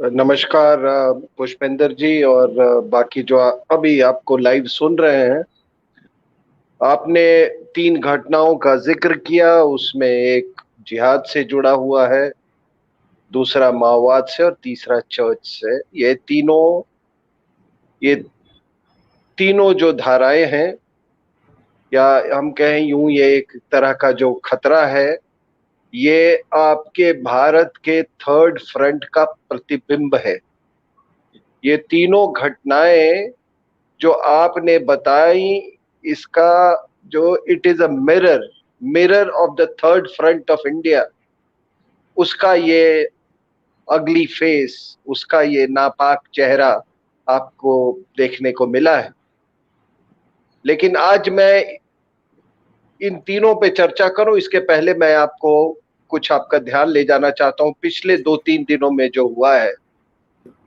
नमस्कार पुष्पेंद्र जी और बाकी जो अभी आपको लाइव सुन रहे हैं। आपने तीन घटनाओं का जिक्र किया, उसमें एक जिहाद से जुड़ा हुआ है, दूसरा माओवाद से और तीसरा चर्च से। ये तीनों जो धाराएं हैं, या हम कहें यूं, ये एक तरह का जो खतरा है, ये आपके भारत के थर्ड फ्रंट का प्रतिबिंब है। ये तीनों घटनाएं जो आपने बताई, इसका जो it is a mirror mirror of the third front of India, उसका ये अगली फेस, उसका ये नापाक चेहरा आपको देखने को मिला है। लेकिन आज मैं इन तीनों पे चर्चा करूं, इसके पहले मैं आपको कुछ आपका ध्यान ले जाना चाहता हूं पिछले 2-3 दिनों में जो हुआ है।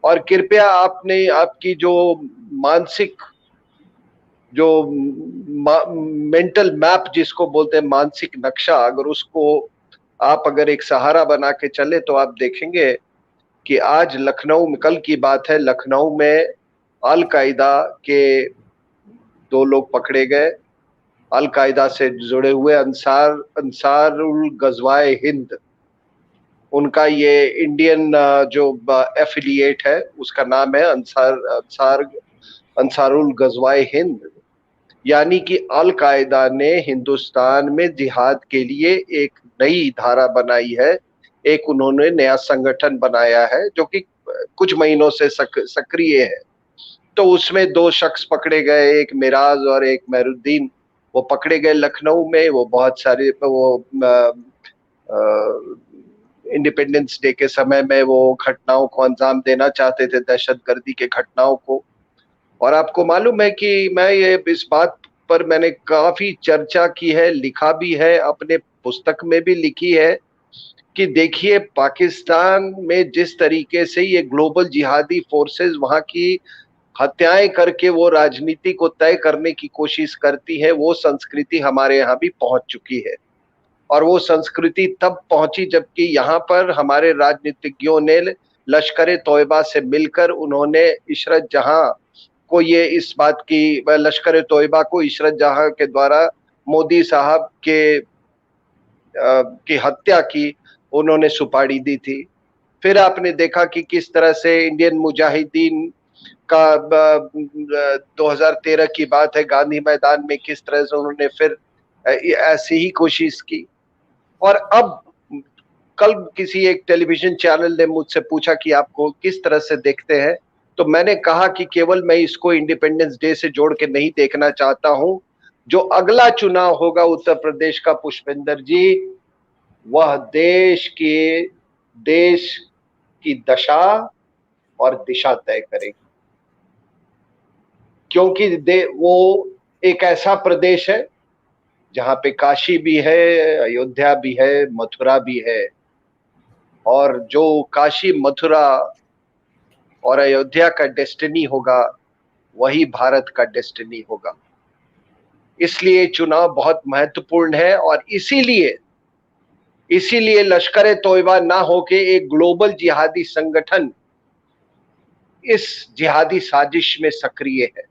और कृपया आपने आपकी जो मानसिक जो मेंटल मैप जिसको बोलते हैं, मानसिक नक्शा, अगर उसको आप अगर एक सहारा बना के चले तो आप देखेंगे कि आज लखनऊ में, कल की बात है, लखनऊ में अल कायदा के दो लोग पकड़े गए। अल कायदा से जुड़े हुए अंसारुल गजवाए हिंद, उनका ये इंडियन जो एफिलिएट है, उसका नाम है अंसारुल गजवाए हिंद। यानी कि अल कायदा ने हिंदुस्तान में जिहाद के लिए एक नई धारा बनाई है, एक उन्होंने नया संगठन बनाया है जो कि कुछ महीनों से सक्रिय है। तो उसमें दो शख्स पकड़े गए, एक मिराज और एक मेहरुद्दीन। वो पकड़े गए लखनऊ में। वो बहुत सारे वो इंडिपेंडेंस डे के समय में वो घटनाओं को अंजाम देना चाहते थे, दहशतगर्दी के घटनाओं को। और आपको मालूम है कि मैं ये इस बात पर मैंने काफी चर्चा की है, लिखा भी है, अपने पुस्तक में भी लिखी है कि देखिए, पाकिस्तान में जिस तरीके से ये ग्लोबल जिहादी फोर्सेस वहां की हत्याएं करके वो राजनीति को तय करने की कोशिश करती है, वो संस्कृति हमारे यहाँ भी पहुंच चुकी है। और वो संस्कृति तब पहुंची जबकि यहाँ पर हमारे राजनीतिज्ञों ने लश्कर तोयबा से मिलकर उन्होंने इशरत जहां को ये इस बात की, लश्कर तोयबा को इशरत जहां के द्वारा मोदी साहब के की हत्या की उन्होंने सुपारी दी थी। फिर आपने देखा कि किस तरह से इंडियन मुजाहिदीन का 2013 की बात है, गांधी मैदान में किस तरह से उन्होंने फिर ऐसी ही कोशिश की। और अब कल किसी एक टेलीविजन चैनल ने मुझसे पूछा कि आपको किस तरह से देखते हैं, तो मैंने कहा कि केवल मैं इसको इंडिपेंडेंस डे से जोड़ के नहीं देखना चाहता हूं। जो अगला चुनाव होगा उत्तर प्रदेश का, पुष्पेंद्र जी, वह देश की दशा और दिशा तय करेगी। क्योंकि वो एक ऐसा प्रदेश है जहां पे काशी भी है, अयोध्या भी है, मथुरा भी है। और जो काशी, मथुरा और अयोध्या का डेस्टिनी होगा, वही भारत का डेस्टिनी होगा। इसलिए चुनाव बहुत महत्वपूर्ण है। और इसीलिए इसीलिए लश्कर तोयबा ना होके एक ग्लोबल जिहादी संगठन इस जिहादी साजिश में सक्रिय है।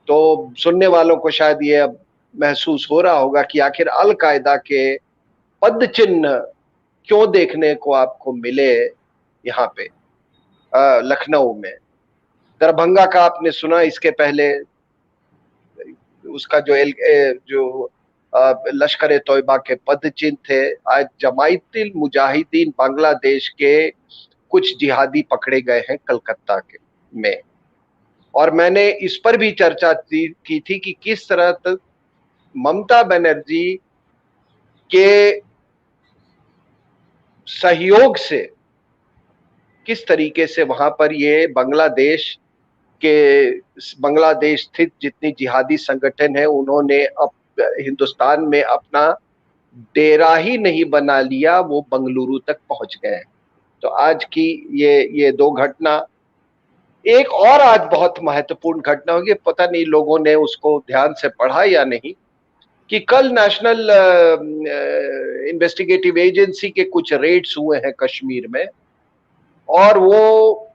तो सुनने वालों को शायद ये अब महसूस हो रहा होगा कि आखिर अल कायदा के पद चिन्ह क्यों देखने को आपको मिले यहाँ पे लखनऊ में। दरभंगा का आपने सुना इसके पहले, उसका जो लश्कर तोयबा के पद चिन्ह थे। आज जमाइतुल मुजाहिदीन बांग्लादेश के कुछ जिहादी पकड़े गए हैं कलकत्ता के में। और मैंने इस पर भी चर्चा की थी कि किस तरह तक ममता बनर्जी के सहयोग से, किस तरीके से वहां पर ये बांग्लादेश स्थित जितनी जिहादी संगठन है, उन्होंने अब हिंदुस्तान में अपना डेरा ही नहीं बना लिया, वो बंगलुरु तक पहुंच गए हैं। तो आज की ये दो घटना, एक और आज बहुत महत्वपूर्ण घटना होगी, पता नहीं लोगों ने उसको ध्यान से पढ़ा या नहीं, कि कल नेशनल इन्वेस्टिगेटिव एजेंसी के कुछ रेड्स हुए हैं कश्मीर में। और वो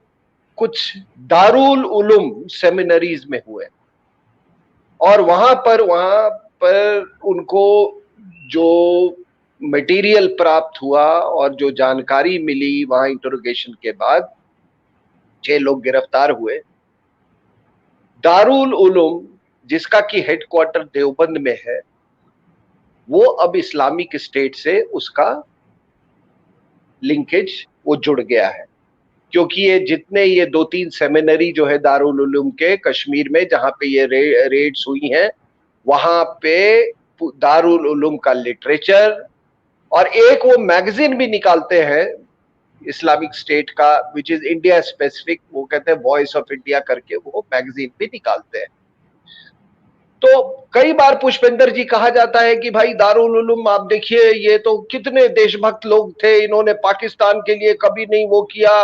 कुछ दारुल उलूम सेमिनरीज में हुए और वहां पर उनको जो मटेरियल प्राप्त हुआ और जो जानकारी मिली, वहां इंटरोगेशन के बाद 6 लोग गिरफ्तार हुए। दारुल उलूम जिसका कि हेडक्वार्टर देवबंद में है, वो अब इस्लामिक स्टेट से उसका लिंकेज वो जुड़ गया है, क्योंकि ये जितने ये 2-3 सेमिनरी जो है दारुल उलूम के कश्मीर में जहां पे ये रेड्स हुई हैं, वहां पे दारुल उलूम का लिटरेचर और एक वो मैगजीन भी निकालते हैं इस्लामिक स्टेट का, विच इज इंडिया स्पेसिफिक, वो कहते हैं वॉइस ऑफ इंडिया करके, वो मैगजीन भी निकालते हैं। तो कई बार पुष्पेंद्र जी कहा जाता है कि भाई दारुल उलूम आप देखिए, ये तो कितने देशभक्त लोग थे, इन्होंने पाकिस्तान के लिए कभी नहीं वो किया।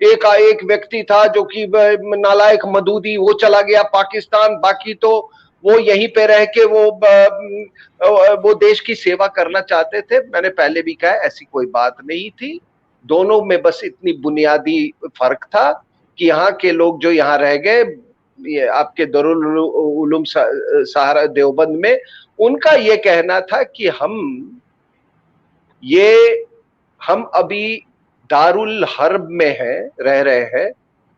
एक व्यक्ति था जो कि नालायक मदूदी, वो चला गया पाकिस्तान, बाकी तो वो यहीं पे रह के वो देश की सेवा करना चाहते थे। मैंने पहले भी कहा, ऐसी कोई बात नहीं थी। दोनों में बस इतनी बुनियादी फर्क था कि यहाँ के लोग जो यहाँ रह गए, ये आपके दारुल उलूम सहारा देवबंद में, उनका ये कहना था कि हम अभी दारुल हर्ब में रह रहे हैं,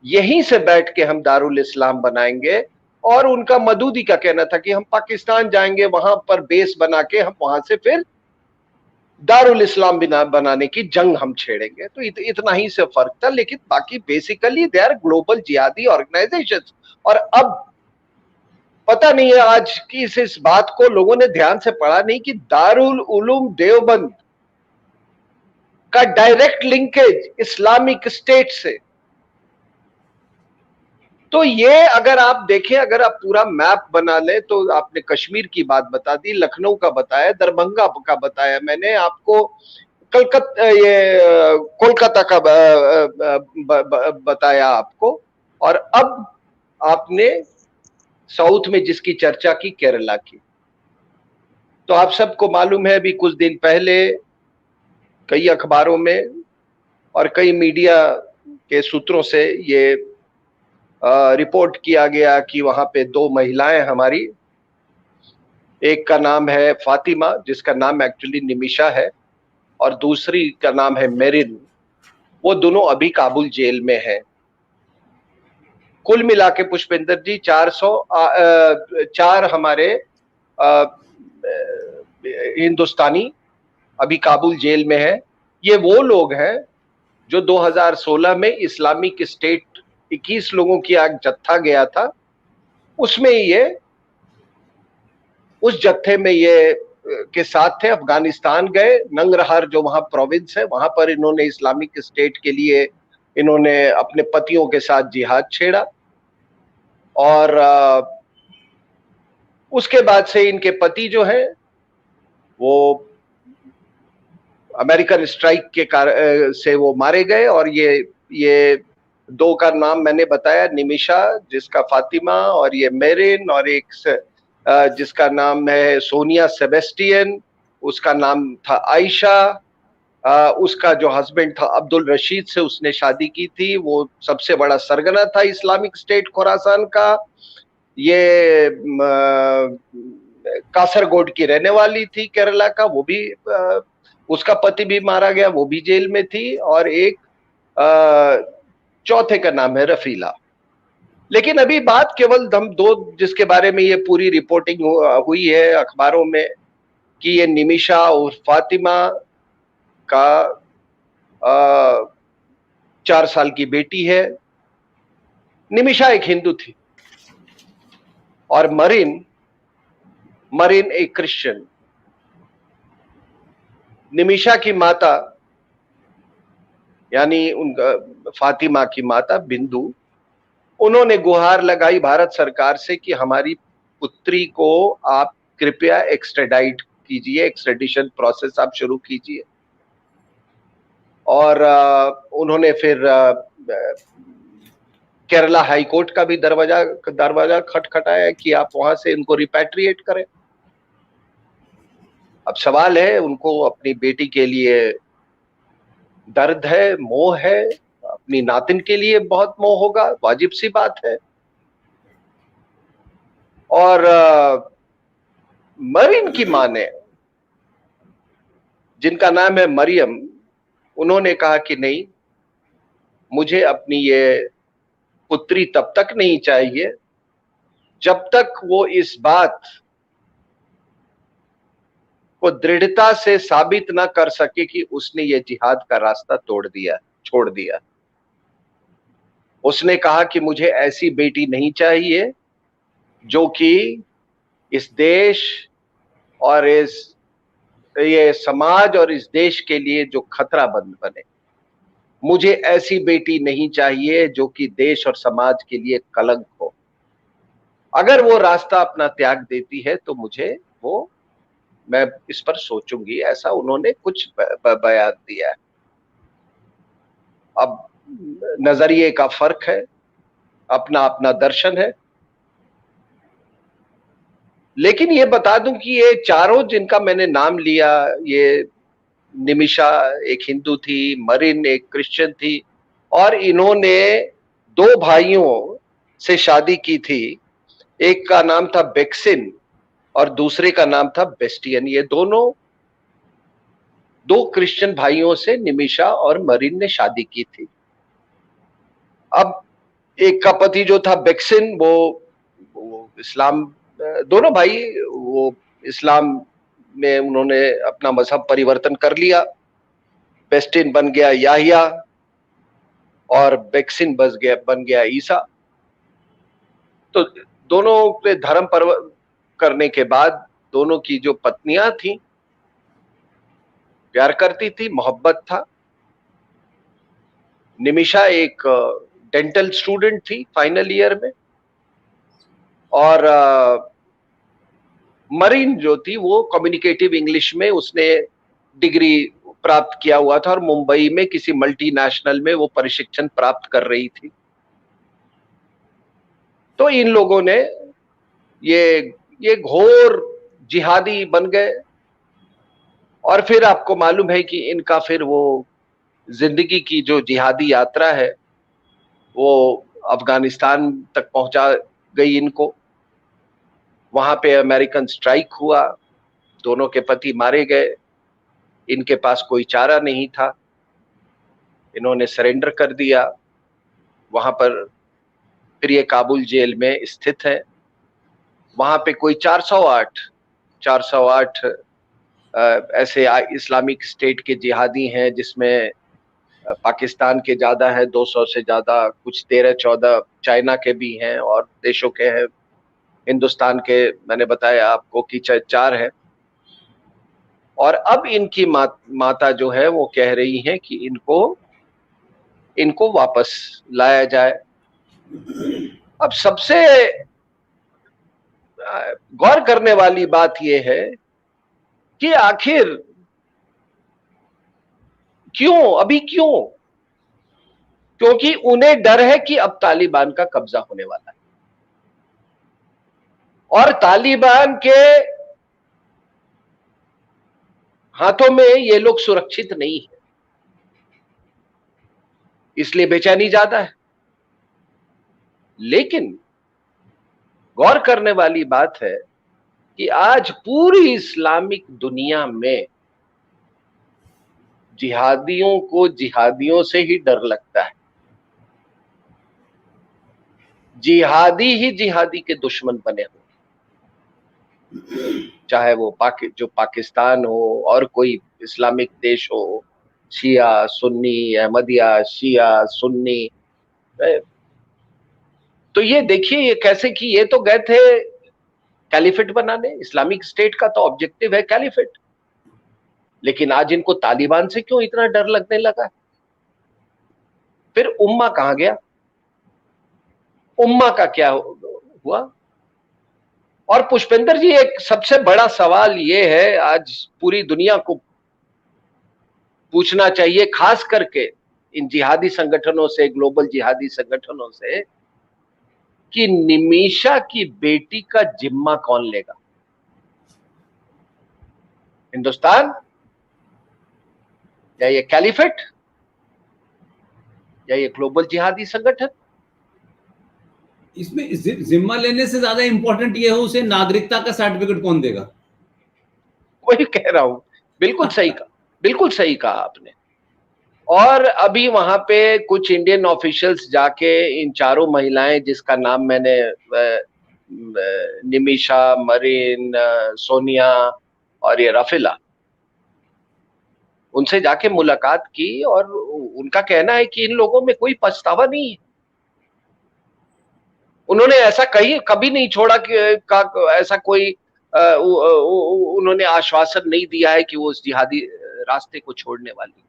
यहीं से बैठ के हम दारुल इस्लाम बनाएंगे। और उनका मदूदी का कहना था कि हम पाकिस्तान जाएंगे, वहां पर बेस बना के हम वहां से फिर दारुल इस्लाम बनाने की जंग हम छेड़ेंगे। तो इतना ही से फर्क था, लेकिन बाकी बेसिकली दे आर ग्लोबल जिहादी ऑर्गेनाइजेशन। और अब पता नहीं है आज की इस बात को लोगों ने ध्यान से पढ़ा नहीं कि दारुल उलूम देवबंद का डायरेक्ट लिंकेज इस्लामिक स्टेट से। तो ये अगर आप देखें, अगर आप पूरा मैप बना लें, तो आपने कश्मीर की बात बता दी, लखनऊ का बताया, दरभंगा का बताया, मैंने आपको कोलकाता का बताया आपको, और अब आपने साउथ में जिसकी चर्चा की, केरला की। तो आप सबको मालूम है, अभी कुछ दिन पहले कई अखबारों में और कई मीडिया के सूत्रों से ये रिपोर्ट किया गया कि वहां पे 2 महिलाएं हमारी, एक का नाम है फातिमा, जिसका नाम एक्चुअली निमिषा है, और दूसरी का नाम है मेरिन, वो दोनों अभी काबुल जेल में है। कुल मिला के पुष्पेंद्र जी 4 हमारे हिंदुस्तानी अभी काबुल जेल में है। ये वो लोग हैं जो 2016 में इस्लामिक स्टेट 21 लोगों की एक जत्था गया था, उसमें ये उस जत्थे में ये के साथ थे। अफगानिस्तान गए, नंगरहार जो वहां प्रोविंस है, वहां पर इन्होंने इस्लामिक स्टेट के लिए इन्होंने अपने पतियों के साथ जिहाद छेड़ा, और उसके बाद से इनके पति जो है वो अमेरिकन स्ट्राइक के से वो मारे गए। और ये 2 का नाम मैंने बताया, निमिषा जिसका फातिमा, और ये मेरिन, और एक जिसका नाम है सोनिया सेबेस्टियन, उसका नाम था आयशा। उसका जो हस्बैंड था अब्दुल रशीद से उसने शादी की थी, वो सबसे बड़ा सरगना था इस्लामिक स्टेट खुरासान का। ये कासरगोड की रहने वाली थी, केरला का, वो भी उसका पति भी मारा गया, वो भी जेल में थी। और एक चौथे का नाम है रफीला। लेकिन अभी बात केवल हम 2 जिसके बारे में ये पूरी रिपोर्टिंग हुई है अखबारों में, कि ये निमिषा और फातिमा का 4 साल की बेटी है। निमिषा एक हिंदू थी और मरीन एक क्रिश्चियन। निमिषा की माता यानी उनका फातिमा की माता बिंदु, उन्होंने गुहार लगाई भारत सरकार से कि हमारी पुत्री को आप कृपया एक्सट्रेडाइट कीजिए, एक्सट्रेडिशन प्रोसेस आप शुरू कीजिए। और उन्होंने फिर केरला हाई कोर्ट का भी दरवाजा खटखटाया कि आप वहां से इनको रिपैट्रिएट करें। अब सवाल है, उनको अपनी बेटी के लिए दर्द है, मोह है, अपनी नातिन के लिए बहुत मोह होगा, वाजिब सी बात है। और मरीन की मां ने, जिनका नाम है मरियम, उन्होंने कहा कि नहीं, मुझे अपनी ये पुत्री तब तक नहीं चाहिए जब तक वो इस बात को दृढ़ता से साबित ना कर सके कि उसने ये जिहाद का रास्ता छोड़ दिया। उसने कहा कि मुझे ऐसी बेटी नहीं चाहिए जो कि इस देश और ये समाज और इस देश के लिए जो खतरा बने। मुझे ऐसी बेटी नहीं चाहिए जो कि देश और समाज के लिए कलंक हो। अगर वो रास्ता अपना त्याग देती है तो मैं इस पर सोचूंगी, ऐसा उन्होंने कुछ बयान दिया है। अब नजरिए का फर्क है, अपना अपना दर्शन है। लेकिन ये बता दूं कि ये चारों जिनका मैंने नाम लिया, ये निमिषा एक हिंदू थी, मरीन एक क्रिश्चियन थी, और इन्होंने दो भाइयों से शादी की थी। एक का नाम था बेक्सिन और दूसरे का नाम था बेस्टियन। ये दोनों दो क्रिश्चियन भाइयों से निमिषा और मरीन ने शादी की थी। अब एक का पति जो था बेक्सिन, वो इस्लाम, दोनों भाई वो इस्लाम में उन्होंने अपना मजहब परिवर्तन कर लिया। बेस्टिन बन गया याहिया और बेक्सिन बन गया ईसा। तो दोनों पे धर्म करने के बाद दोनों की जो पत्नियां थी, प्यार करती थी, मोहब्बत था। निमिषा एक डेंटल स्टूडेंट थी फाइनल ईयर में, और मरीन जो थी वो कम्युनिकेटिव इंग्लिश में उसने डिग्री प्राप्त किया हुआ था और मुंबई में किसी मल्टीनेशनल में वो प्रशिक्षण प्राप्त कर रही थी। तो इन लोगों ने ये घोर जिहादी बन गए। और फिर आपको मालूम है कि इनका फिर वो जिंदगी की जो जिहादी यात्रा है वो अफगानिस्तान तक पहुंचा गई इनको। वहां पे अमेरिकन स्ट्राइक हुआ, दोनों के पति मारे गए। इनके पास कोई चारा नहीं था, इन्होंने सरेंडर कर दिया। वहां पर फिर ये काबुल जेल में स्थित है। वहां पे कोई 408 ऐसे इस्लामिक स्टेट के जिहादी हैं, जिसमें पाकिस्तान के ज्यादा है, 200 से ज्यादा, कुछ 13-14 चाइना के भी हैं और देशों के हैं। हिंदुस्तान के मैंने बताया आपको कि 4 है। और अब इनकी माता जो है वो कह रही है कि इनको वापस लाया जाए। अब सबसे गौर करने वाली बात यह है कि आखिर क्यों? क्योंकि उन्हें डर है कि अब तालिबान का कब्जा होने वाला है और तालिबान के हाथों में ये लोग सुरक्षित नहीं है, इसलिए बेचैनी ज्यादा है। लेकिन गौर करने वाली बात है कि आज पूरी इस्लामिक दुनिया में जिहादियों को जिहादियों से ही डर लगता है। जिहादी ही जिहादी के दुश्मन बने हो, चाहे वो जो पाकिस्तान हो और कोई इस्लामिक देश हो, शिया सुन्नी, अहमदिया शिया सुन्नी। तो ये देखिए ये कैसे कि ये तो गए थे कैलिफेट बनाने, इस्लामिक स्टेट का तो ऑब्जेक्टिव है कैलिफेट। लेकिन आज इनको तालिबान से क्यों इतना डर लगने लगा? फिर उम्मा कहां गया? उम्मा का क्या हुआ? और पुष्पेंद्र जी, एक सबसे बड़ा सवाल ये है, आज पूरी दुनिया को पूछना चाहिए, खास करके इन जिहादी संगठनों से, ग्लोबल जिहादी संगठनों से, कि निमिषा की बेटी का जिम्मा कौन लेगा? हिंदुस्तान या ये कैलिफेट? या ये ग्लोबल जिहादी संगठन? इसमें जिम्मा लेने से ज्यादा इंपॉर्टेंट ये हो, उसे नागरिकता का सर्टिफिकेट कौन देगा? वही कह रहा हूं, बिल्कुल सही कहा, बिल्कुल सही कहा आपने। और अभी वहां पे कुछ इंडियन ऑफिशियल्स जाके इन चारों महिलाएं, जिसका नाम मैंने निमिषा, मरीन, सोनिया और ये रफीला, उनसे जाके मुलाकात की और उनका कहना है कि इन लोगों में कोई पछतावा नहीं है। उन्होंने ऐसा कभी नहीं छोड़ा कि ऐसा कोई उन्होंने आश्वासन नहीं दिया है कि वो उस जिहादी रास्ते को छोड़ने वाली।